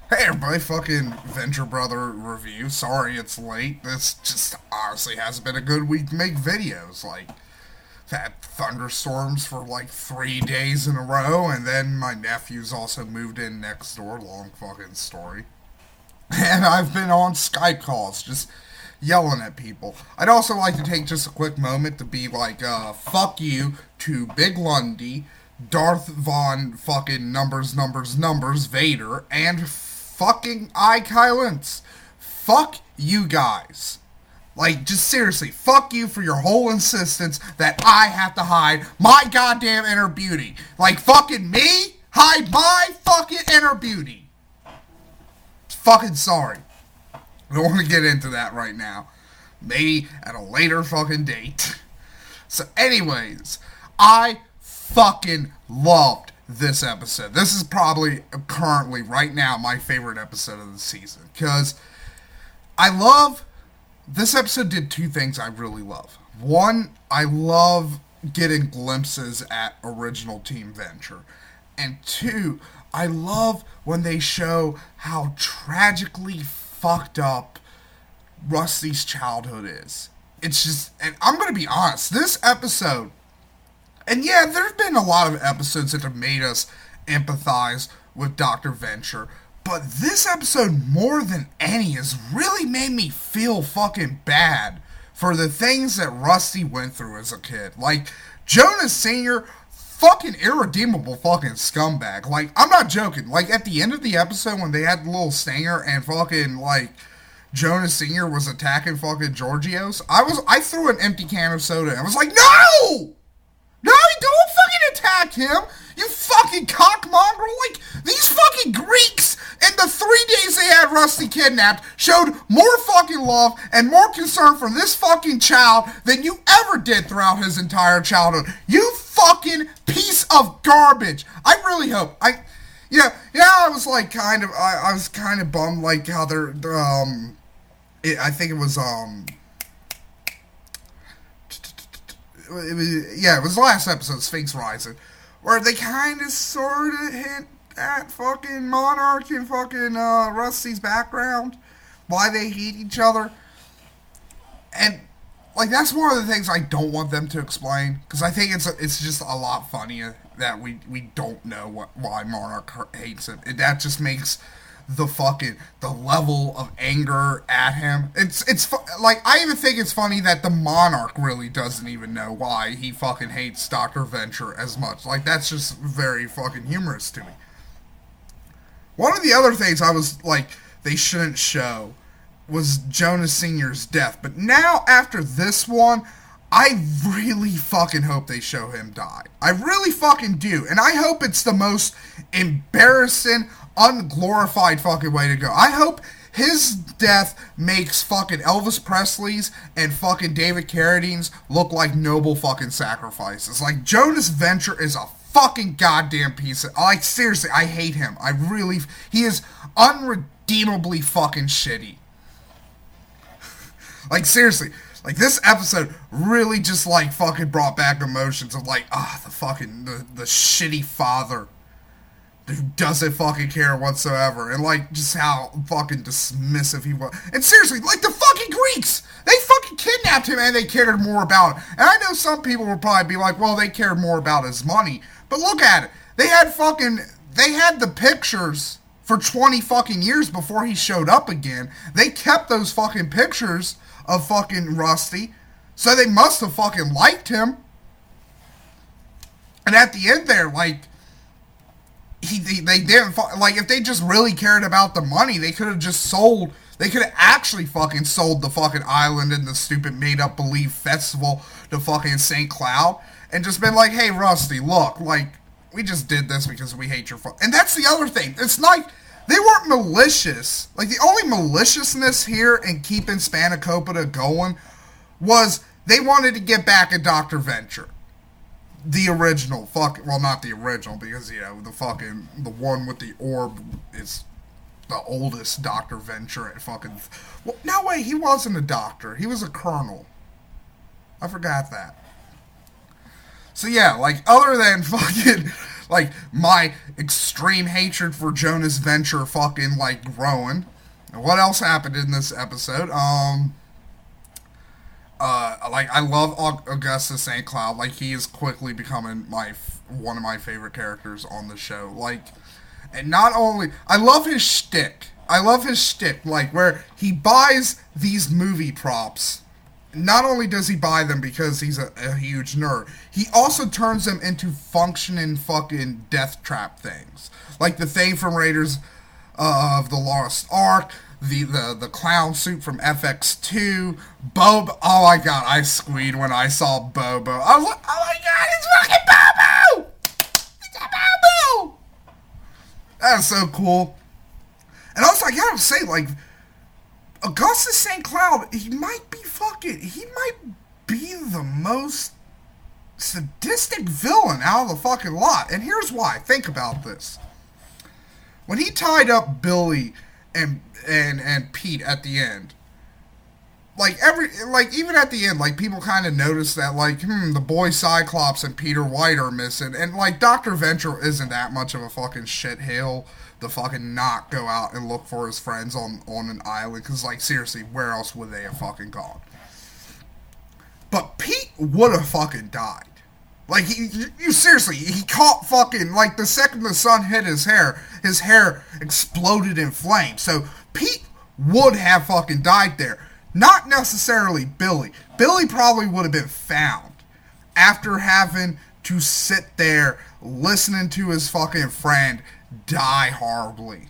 Hey everybody, fucking Venture Brother review. Sorry it's late. This just honestly hasn't been a good week to make videos. Like, I've had thunderstorms for like 3 days in a row, and then my nephew's also moved in next door. Long fucking story. And I've been on Skype calls just yelling at people. I'd also like to take just a quick moment to be like, fuck you to Big Lundy, Darth Von fucking numbers, Vader, and fucking I Kylance. Fuck you guys. Like, just seriously, fuck you for your whole insistence that I have to hide my goddamn inner beauty. Like, fucking me? Hide my fucking inner beauty. Fucking sorry. I don't want to get into that right now. Maybe at a later fucking date. So, anyways, I fucking loved this episode. This is probably currently, right now, my favorite episode of the season. Because I love. This episode did two things I really love. One, I love getting glimpses at original Team Venture. And two, I love when they show how tragically fucked up Rusty's childhood is. It's just, and I'm gonna be honest, this episode, and yeah, there's been a lot of episodes that have made us empathize with Dr. Venture, but this episode, more than any, has really made me feel fucking bad for the things that Rusty went through as a kid. Like, Jonas Sr., fucking irredeemable fucking scumbag. Like, I'm not joking. Like, at the end of the episode when they had the little stinger and fucking, like, Jonas Sr. was attacking fucking Georgios, I threw an empty can of soda and I was like, no! No, don't fucking attack him! You fucking cockmongrel! Like, these fucking Greeks in the 3 days they had Rusty kidnapped showed more fucking love and more concern for this fucking child than you ever did throughout his entire childhood. You fucking piece of garbage! I really hope. I was like I was kind of bummed, like how I think it was, it was the last episode, Sphinx Rising, where they kind of sort of hint at fucking Monarch and fucking Rusty's background, why they hate each other, and like that's one of the things I don't want them to explain because I think it's just a lot funnier that we don't know why Monarch hates him. That just makes the level of anger at him. Like, I even think it's funny that the Monarch really doesn't even know why he fucking hates Dr. Venture as much. Like, that's just very fucking humorous to me. One of the other things I was like, they shouldn't show was Jonas Sr.'s death. But now, after this one, I really fucking hope they show him die. I really fucking do. And I hope it's the most embarrassing, unglorified fucking way to go. I hope his death makes fucking Elvis Presley's and fucking David Carradine's look like noble fucking sacrifices. Like, Jonas Venture is a fucking goddamn piece of... Like, seriously, I hate him. He is unredeemably fucking shitty. Like, seriously, like, this episode really just, like, fucking brought back emotions of, like, the shitty father who doesn't fucking care whatsoever, and, like, just how fucking dismissive he was. And seriously, like, the fucking Greeks! They fucking kidnapped him and they cared more about it. And I know some people will probably be like, well, they cared more about his money. But look at it. They had the pictures for 20 fucking years before he showed up again. They kept those fucking pictures of fucking Rusty, so they must have fucking liked him. And at the end there, like, they didn't, like, if they just really cared about the money, they could have actually fucking sold the fucking island and the stupid made-up belief festival to fucking St. Cloud, and just been like, hey, Rusty, look, like, we just did this because we hate your And that's the other thing. It's like, they weren't malicious. Like, the only maliciousness here in keeping Spanakopita going was they wanted to get back at Dr. Venture. The original, well, not the original, because, the one with the orb is the oldest Dr. Venture at fucking... Well, no, wait, he wasn't a doctor. He was a colonel. I forgot that. So yeah, like, other than fucking like, my extreme hatred for Jonas Venture fucking, like, growing. And what else happened in this episode? Like, I love Augustus St. Cloud. Like, he is quickly becoming one of my favorite characters on the show. Like, and not only, I love his shtick. Like, where he buys these movie props. Not only does he buy them because he's a huge nerd, he also turns them into functioning fucking death trap things. Like the thing from Raiders of the Lost Ark, the clown suit from FX2, Bobo. Oh my god, I squeed when I saw Bobo. I was like, oh my god, it's fucking Bobo! It's a Bobo! That's so cool. And also, I gotta say, like, Augustus St. Cloud, he might be the most sadistic villain out of the fucking lot. And here's why. Think about this. When he tied up Billy and Pete at the end, even at the end, like, people kind of noticed that, like, the boy Cyclops and Peter White are missing, and, like, Dr. Venture isn't that much of a fucking shitheel to fucking not go out and look for his friends on an island, because, like, seriously, where else would they have fucking gone? But Pete would have fucking died. Like, seriously, he caught fucking, like, the second the sun hit his hair exploded in flames. So, Pete would have fucking died there. Not necessarily Billy. Billy probably would have been found after having to sit there listening to his fucking friend die horribly.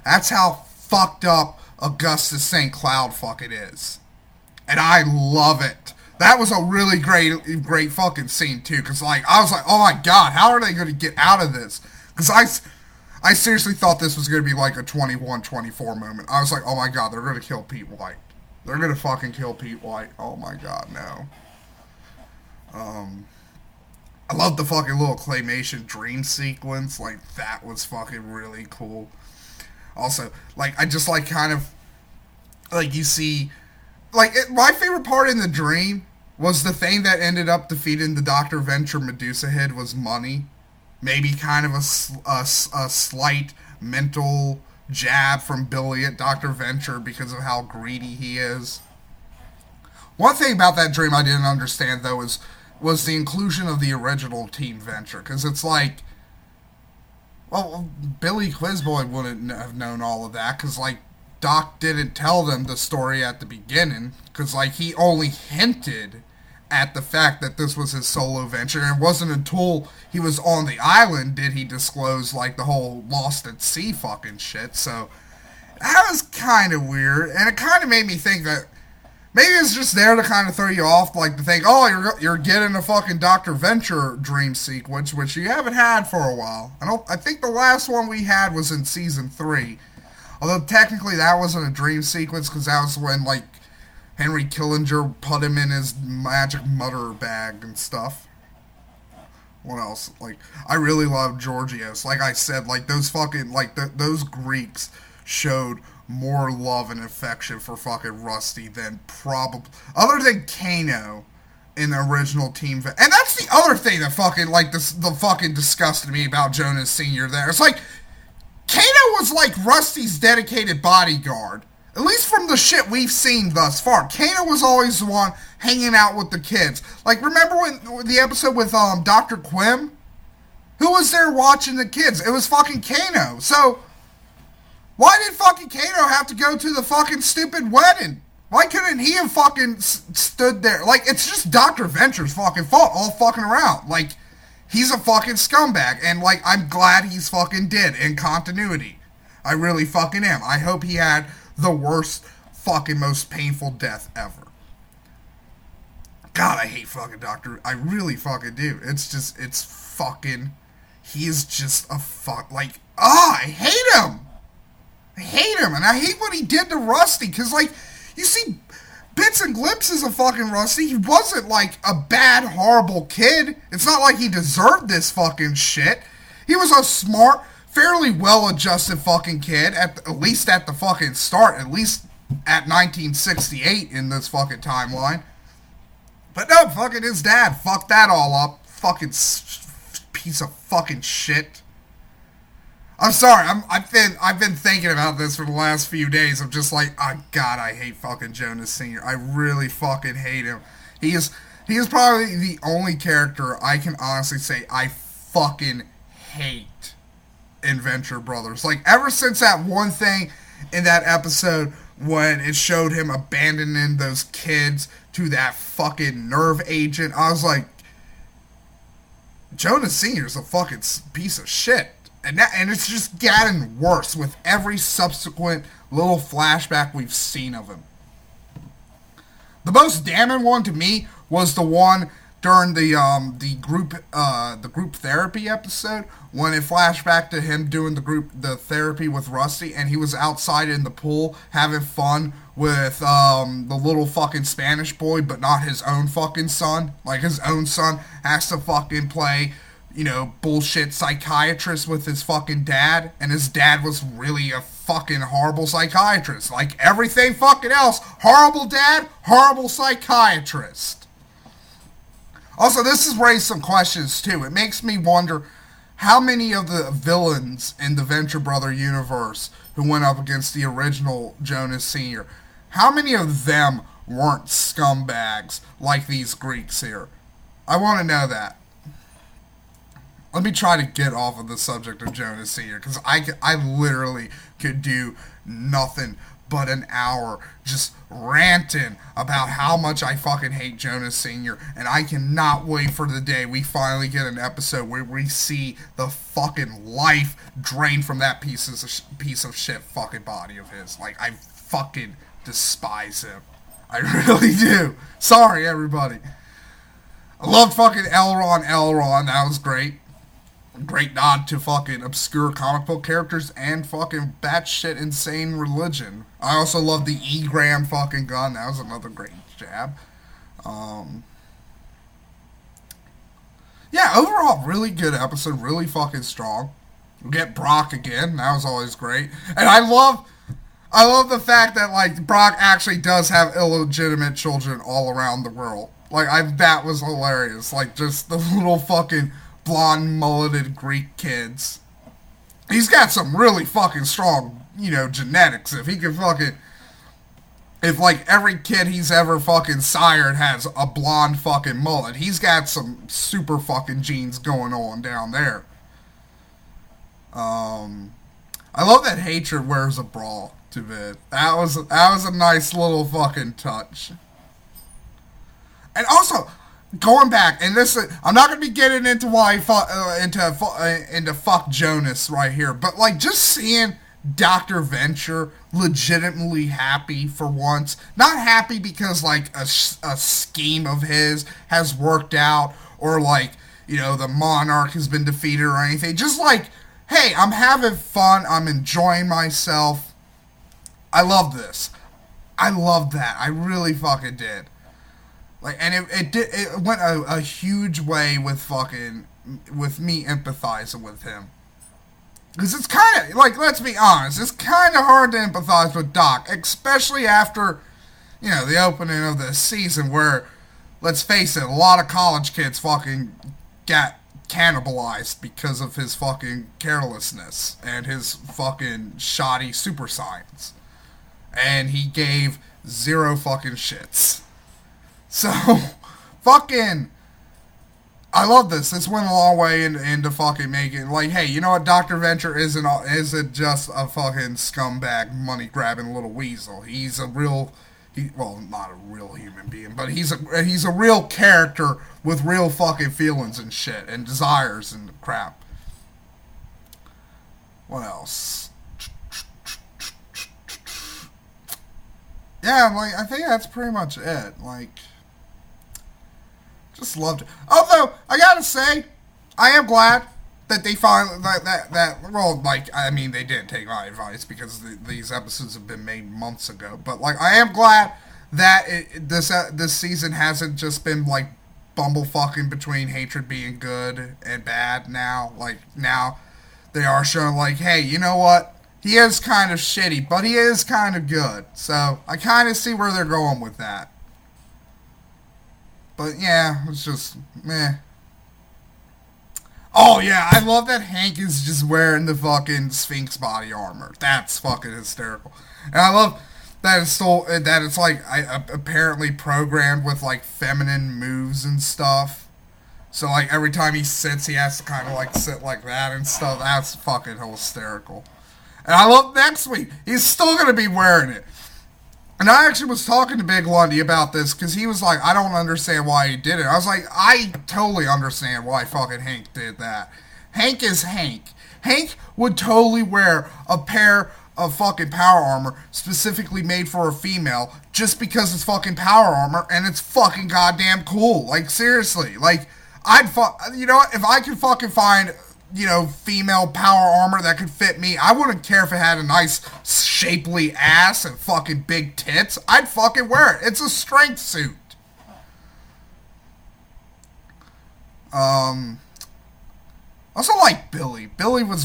That's how fucked up Augustus St. Cloud fucking is. And I love it. That was a really great fucking scene too, because, like, I was like, oh my god, how are they going to get out of this? Because I seriously thought this was going to be like a 21-24 moment. I was like, oh my god, they're going to kill Pete White. They're going to fucking kill Pete White. Oh my god, no. I love the fucking little claymation dream sequence. Like, that was fucking really cool. Also, like, I just, like, kind of, like, you see, like, my favorite part in the dream was the thing that ended up defeating the Dr. Venture Medusa head was money. Maybe kind of a slight mental jab from Billy at Dr. Venture because of how greedy he is. One thing about that dream I didn't understand, though, was the inclusion of the original Team Venture. Because it's like, well, Billy Quizboy wouldn't have known all of that, because, like, Doc didn't tell them the story at the beginning, because, like, he only hinted at the fact that this was his solo venture, and it wasn't until he was on the island did he disclose, like, the whole Lost at Sea fucking shit. So that was kind of weird, and it kind of made me think that maybe it's just there to kind of throw you off, like, to think, oh, you're getting a fucking Dr. Venture dream sequence, which you haven't had for a while. I think the last one we had was in season 3. Although technically that wasn't a dream sequence, because that was when, like, Henry Killinger put him in his magic mutter bag and stuff. What else? Like, I really love Georgios. Like I said, like, those fucking, like, those Greeks showed more love and affection for fucking Rusty than probably, other than Kano in the original Team and that's the other thing that fucking, like, the fucking disgusted me about Jonas Sr. there. It's like, Kano was like Rusty's dedicated bodyguard. At least from the shit we've seen thus far. Kano was always the one hanging out with the kids. Like, remember when the episode with Dr. Quim? Who was there watching the kids? It was fucking Kano. So, why did fucking Kano have to go to the fucking stupid wedding? Why couldn't he have fucking stood there? Like, it's just Dr. Venture's fucking fault all fucking around. Like, he's a fucking scumbag. And, like, I'm glad he's fucking dead in continuity. I really fucking am. I hope he had the worst fucking most painful death ever. God, I hate fucking Doctor. I really fucking do. It's just, it's fucking, he is just a like, I hate him. I hate him, and I hate what he did to Rusty, because, like, you see bits and glimpses of fucking Rusty. He wasn't, like, a bad, horrible kid. It's not like he deserved this fucking shit. He was a smart, fairly well-adjusted fucking kid, at least at the fucking start, at least at 1968 in this fucking timeline. But no, fucking his dad fucked that all up. Fucking piece of fucking shit. I'm sorry. I've been thinking about this for the last few days. I'm just like, oh God, I hate fucking Jonas Sr. I really fucking hate him. He is probably the only character I can honestly say I fucking hate in Venture Brothers. Like, ever since that one thing in that episode when it showed him abandoning those kids to that fucking nerve agent, I was like, Jonas Sr. is a fucking piece of shit. And it's just gotten worse with every subsequent little flashback we've seen of him. The most damning one to me was the one during the group therapy episode when it flashed back to him doing the therapy with Rusty, and he was outside in the pool having fun with the little fucking Spanish boy, but not his own fucking son. Like, his own son has to fucking play, you know, bullshit psychiatrist with his fucking dad, and his dad was really a fucking horrible psychiatrist. Like everything fucking else, horrible dad, horrible psychiatrist. Also, this has raised some questions too. It makes me wonder how many of the villains in the Venture Brother universe who went up against the original Jonas Sr., how many of them weren't scumbags like these Greeks here? I want to know that. Let me try to get off of the subject of Jonas Sr., because I literally could do nothing but an hour just ranting about how much I fucking hate Jonas Sr., and I cannot wait for the day we finally get an episode where we see the fucking life drained from that piece of shit fucking body of his. Like, I fucking despise him. I really do. Sorry, everybody. I loved fucking Elron. That was great. Great nod to fucking obscure comic book characters and fucking batshit insane religion. I also love the E-gram fucking gun. That was another great jab. Yeah, overall, really good episode. Really fucking strong. We get Brock again. That was always great. And I love the fact that, like, Brock actually does have illegitimate children all around the world. Like, that was hilarious. Like, just the little fucking blonde, mulleted Greek kids. He's got some really fucking strong, you know, genetics. If he could fucking... If, like, every kid he's ever fucking sired has a blonde fucking mullet, he's got some super fucking genes going on down there. I love that Hatred wears a bra to bed. That was a nice little fucking touch. And also, going back, and this, I'm not going to be getting into why into fuck Jonas right here, but like just seeing Dr. Venture legitimately happy for once, not happy because like a scheme of his has worked out, or like, you know, the monarch has been defeated or anything, just like, hey, I'm having fun, I'm enjoying myself. I love this. I love that. I really fucking did. Like, and it went a huge way with me empathizing with him. Because it's kind of, like, let's be honest, it's kind of hard to empathize with Doc, especially after, you know, the opening of the season where, let's face it, a lot of college kids fucking got cannibalized because of his fucking carelessness and his fucking shoddy super science. And he gave zero fucking shits. So, fucking, I love this. This went a long way into fucking making, like, hey, you know what? Dr. Venture isn't just a fucking scumbag, money-grabbing little weasel. He's a real, well, not a real human being, but he's a real character with real fucking feelings and shit, and desires and crap. What else? Yeah, like, I think that's pretty much it. Like, just loved it. Although, I gotta say, I am glad that they finally, well, like, I mean, they didn't take my advice because these episodes have been made months ago, but, like, I am glad that this season hasn't just been, like, bumblefucking between Hatred being good and bad now. Like, now they are showing, like, hey, you know what? He is kind of shitty, but he is kind of good. So, I kind of see where they're going with that. But, yeah, it's just, meh. Oh yeah, I love that Hank is just wearing the fucking Sphinx body armor. That's fucking hysterical. And I love that it's like apparently programmed with like feminine moves and stuff. So like every time he sits, he has to kind of like sit like that and stuff. That's fucking hysterical. And I love next week. He's still gonna be wearing it. And I actually was talking to Big Lundy about this because he was like, I don't understand why he did it. I was like, I totally understand why fucking Hank did that. Hank is Hank. Hank would totally wear a pair of fucking power armor specifically made for a female just because it's fucking power armor and it's fucking goddamn cool. Like, seriously. Like, you know what? If I could fucking find, you know, female power armor that could fit me, I wouldn't care if it had a nice shapely ass and fucking big tits. I'd fucking wear it. It's a strength suit. Also like Billy. Billy's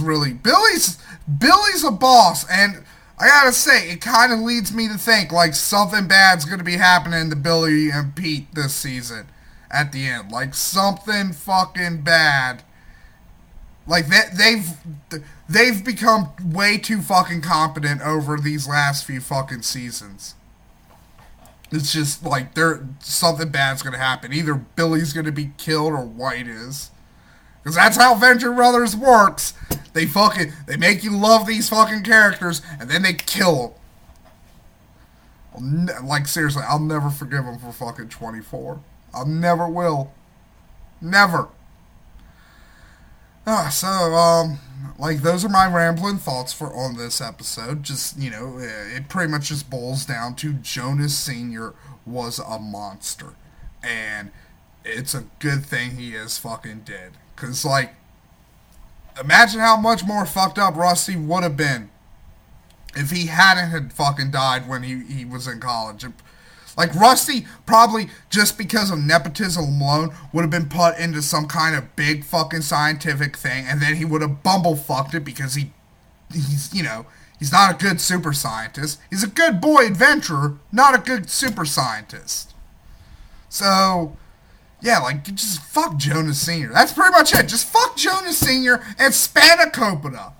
a boss, and I gotta say, it kind of leads me to think like something bad's gonna be happening to Billy and Pete this season at the end. Like something fucking bad. Like they've become way too fucking competent over these last few fucking seasons. It's just like something bad's gonna happen. Either Billy's gonna be killed or White is. Because that's how Venture Brothers works. They make you love these fucking characters, and then they kill them. Like, seriously, I'll never forgive them for fucking 24. I never will. Never. Like, those are my rambling thoughts on this episode. Just, you know, it pretty much just boils down to Jonas Sr. was a monster. And it's a good thing he is fucking dead. Because, like, imagine how much more fucked up Rusty would have been if he hadn't had fucking died when he was in college. Like, Rusty probably, just because of nepotism alone, would have been put into some kind of big fucking scientific thing, and then he would have bumblefucked it because he's, you know, he's not a good super scientist. He's a good boy adventurer, not a good super scientist. So, yeah, like, just fuck Jonas Sr. That's pretty much it. Just fuck Jonas Sr. and Spanakopita.